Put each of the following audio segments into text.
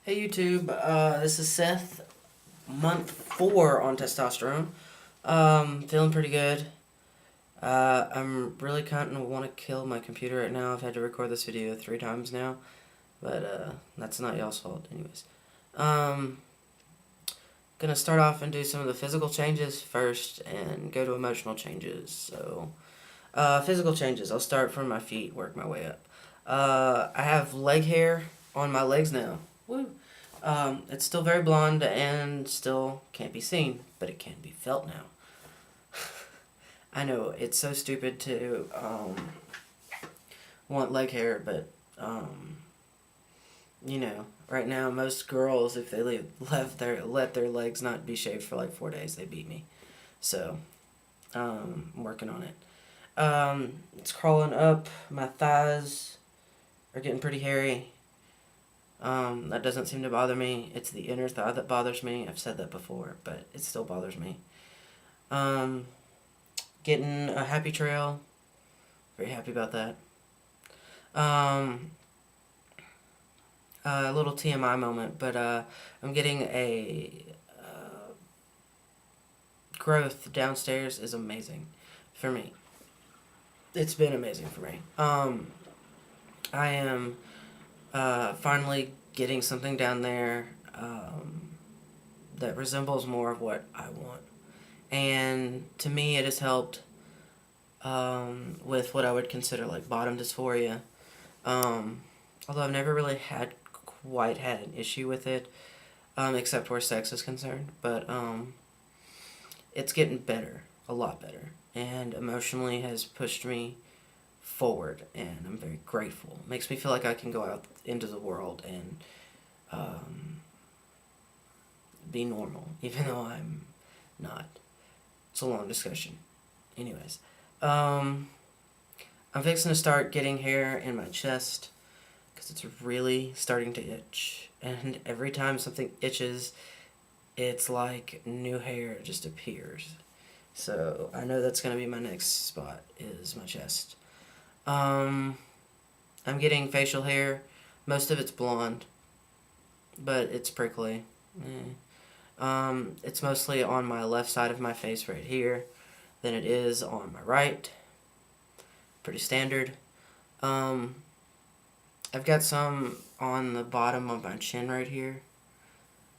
Hey YouTube, this is Seth, month 4 on testosterone. Feeling pretty good. I'm really kind of want to kill my computer right now. I've had to record this video 3 times now, but that's not y'all's fault anyways. Um, Gonna start off and do some of the physical changes first and go to emotional changes. So, physical changes, I'll start from my feet, work my way up. I have leg hair on my legs now. Woo! It's still very blonde and still can't be seen, but it can be felt now. I know, it's so stupid to want leg hair, but, right now most girls, if they let their legs not be shaved for like 4 days, they beat me. So, I'm working on it. It's crawling up. My thighs are getting pretty hairy. That doesn't seem to bother me. It's the inner thigh that bothers me. I've said that before, but it still bothers me. Um, Getting a happy trail. Very happy about that. Um, a little TMI moment, but I'm getting a growth downstairs is amazing for me. It's been amazing for me. I am finally getting something down there that resembles more of what I want. And to me, it has helped with what I would consider like bottom dysphoria. Although I've never really quite had an issue with it, except where sex is concerned. But it's getting better, a lot better, and emotionally has pushed me forward, and I'm very grateful. It makes me feel like I can go out into the world and be normal, even though I'm not. It's a long discussion. Anyways, I'm fixing to start getting hair in my chest because it's really starting to itch. And every time something itches, it's like new hair just appears. So I know that's going to be my next spot, is my chest. I'm getting facial hair. Most of it's blonde, but it's prickly. It's mostly on my left side of my face right here than it is on my right. Pretty standard. I've got some on the bottom of my chin right here.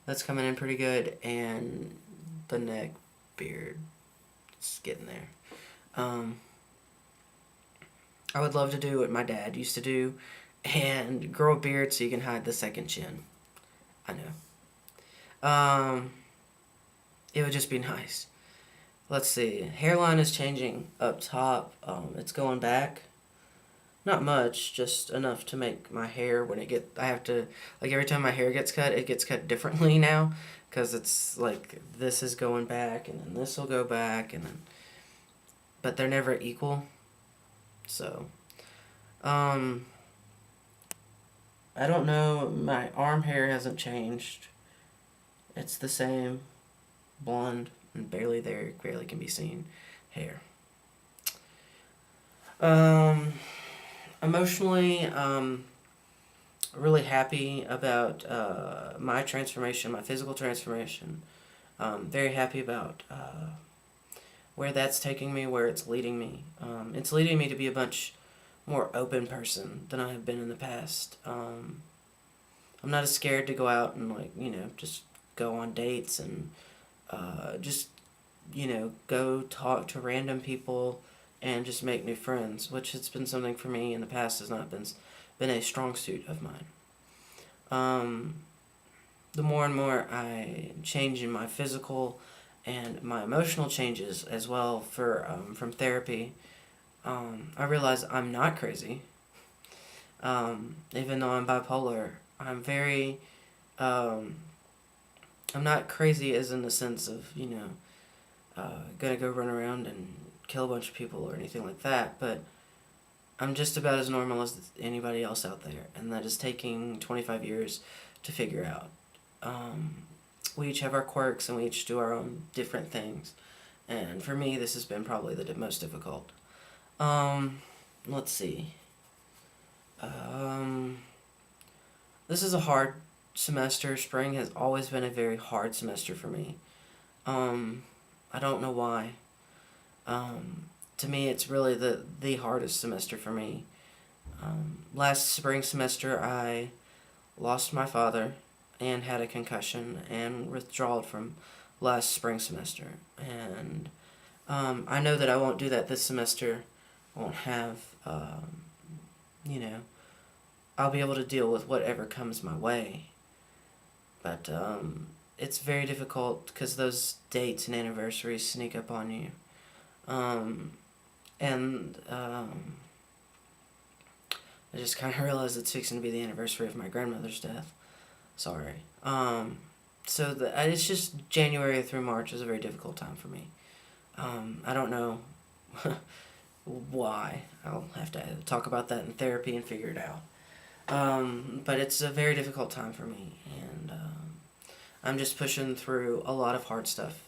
That's coming in pretty good, and the neck beard is getting there. I would love to do what my dad used to do and grow a beard so you can hide the second chin. I know. It would just be nice. Let's see. Hairline is changing up top. It's going back. Not much, just enough to make my hair I have to, like every time my hair gets cut, it gets cut differently now. Because it's like this is going back and then this will go back and then, but they're never equal. So, I don't know, my arm hair hasn't changed. It's the same, blonde, and barely can be seen hair. Emotionally, really happy about my transformation, my physical transformation. Very happy about where that's taking me, where it's leading me. It's leading me to be a much more open person than I have been in the past. I'm not as scared to go out and just go on dates and just go talk to random people and just make new friends, which has been something for me in the past has not been a strong suit of mine. The more and more I change in my physical and my emotional changes as well from therapy, I realize I'm not crazy. Even though I'm bipolar, I'm not crazy as in the sense of, gonna go run around and kill a bunch of people or anything like that, but I'm just about as normal as anybody else out there, and that is taking 25 years to figure out. We each have our quirks, and we each do our own different things, and for me, this has been probably the most difficult. Let's see. This is a hard semester, spring, has always been a very hard semester for me. I don't know why. To me, it's really the hardest semester for me. Last spring semester, I lost my father and had a concussion and withdrawal from last spring semester. And I know that I won't do that this semester. I won't have, you know, I'll be able to deal with whatever comes my way. But it's very difficult because those dates and anniversaries sneak up on you. And I just kind of realized it's fixing to be the anniversary of my grandmother's death. Sorry. So it's just January through March is a very difficult time for me. I don't know why. I'll have to talk about that in therapy and figure it out. But it's a very difficult time for me, and I'm just pushing through a lot of hard stuff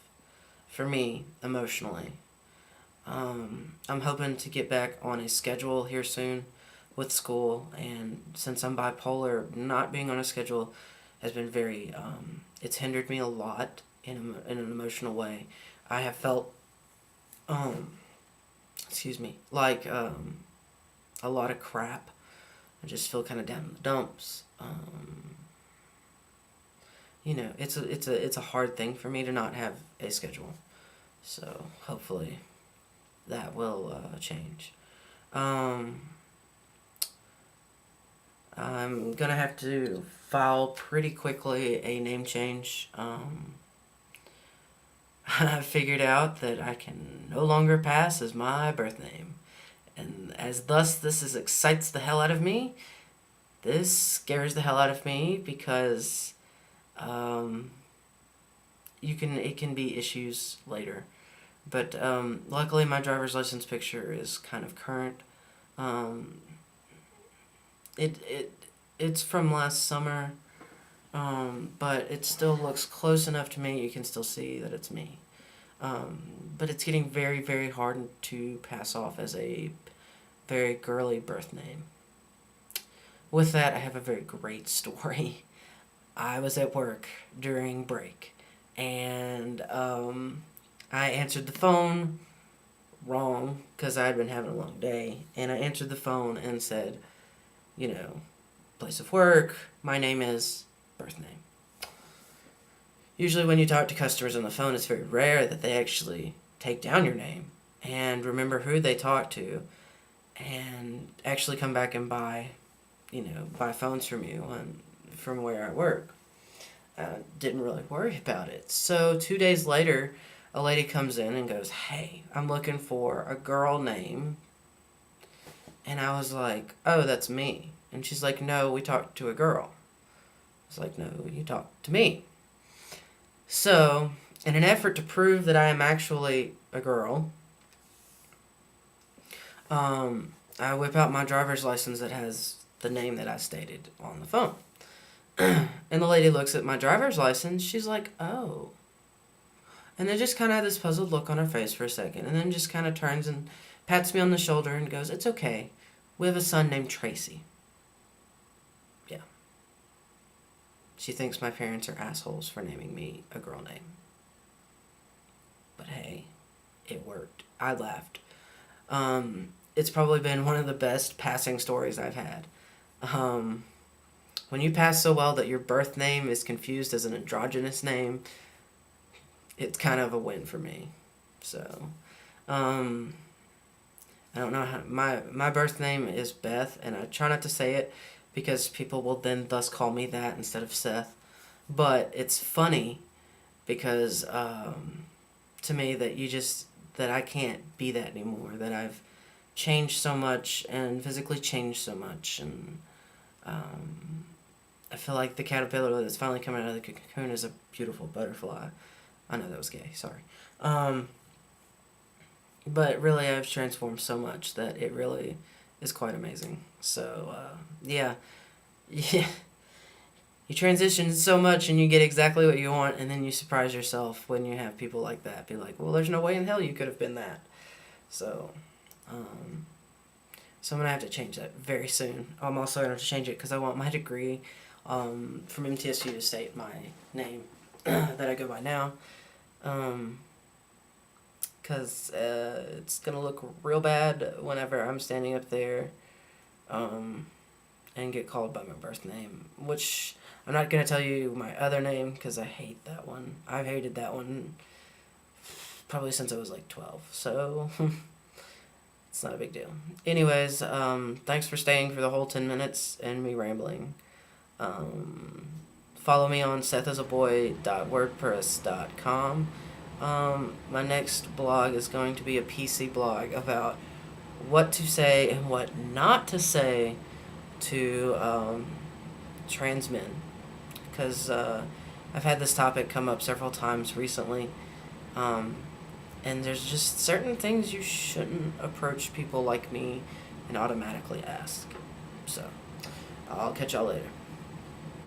for me emotionally. I'm hoping to get back on a schedule here soon with school, and since I'm bipolar, not being on a schedule has been very, it's hindered me a lot in an emotional way. I have felt, like a lot of crap. I just feel kind of down in the dumps. It's a hard thing for me to not have a schedule. So hopefully that will change. I'm gonna have to file pretty quickly a name change. I figured out that I can no longer pass as my birth name. And as thus this excites the hell out of me, this scares the hell out of me because it can be issues later. But luckily my driver's license picture is kind of current. It's from last summer, but it still looks close enough to me. You can still see that it's me. But it's getting very, very hard to pass off as a very girly birth name. With that, I have a very great story. I was at work during break, and I answered the phone wrong because I had been having a long day, and I answered the phone and said, place of work, my name is, birth name. Usually when you talk to customers on the phone, it's very rare that they actually take down your name and remember who they talked to and actually come back and buy phones from you from where I work. Didn't really worry about it. So 2 days later, a lady comes in and goes, "Hey, I'm looking for a girl name." And I was like, "Oh, that's me." And she's like, "No, we talked to a girl." I was like, "No, you talked to me." So, in an effort to prove that I am actually a girl, I whip out my driver's license that has the name that I stated on the phone. And the lady looks at my driver's license. She's like, "Oh." And then just kind of had this puzzled look on her face for a second. And then just kind of turns and pats me on the shoulder and goes, "It's okay. We have a son named Tracy." Yeah. She thinks my parents are assholes for naming me a girl name. But hey, it worked. I laughed. It's probably been one of the best passing stories I've had. When you pass so well that your birth name is confused as an androgynous name, it's kind of a win for me. So, I don't know how my birth name is Beth, and I try not to say it because people will then thus call me that instead of Seth. But it's funny because to me that I can't be that anymore. That I've changed so much and physically changed so much, and I feel like the caterpillar that's finally coming out of the cocoon is a beautiful butterfly. I know that was gay, sorry. But really I've transformed so much that it really is quite amazing. So, yeah. You transition so much and you get exactly what you want, and then you surprise yourself when you have people like that. Be like, well, there's no way in hell you could have been that. So, so I'm going to have to change that very soon. I'm also going to have to change it because I want my degree from MTSU to state my name that I go by now. Because it's going to look real bad whenever I'm standing up there and get called by my birth name, which I'm not going to tell you my other name because I hate that one. I've hated that one probably since I was like 12, so it's not a big deal. Anyways, thanks for staying for the whole 10 minutes and me rambling. Follow me on sethasaboy.wordpress.com. My next blog is going to be a PC blog about what to say and what not to say to trans men, because I've had this topic come up several times recently, and there's just certain things you shouldn't approach people like me and automatically ask. So, I'll catch y'all later.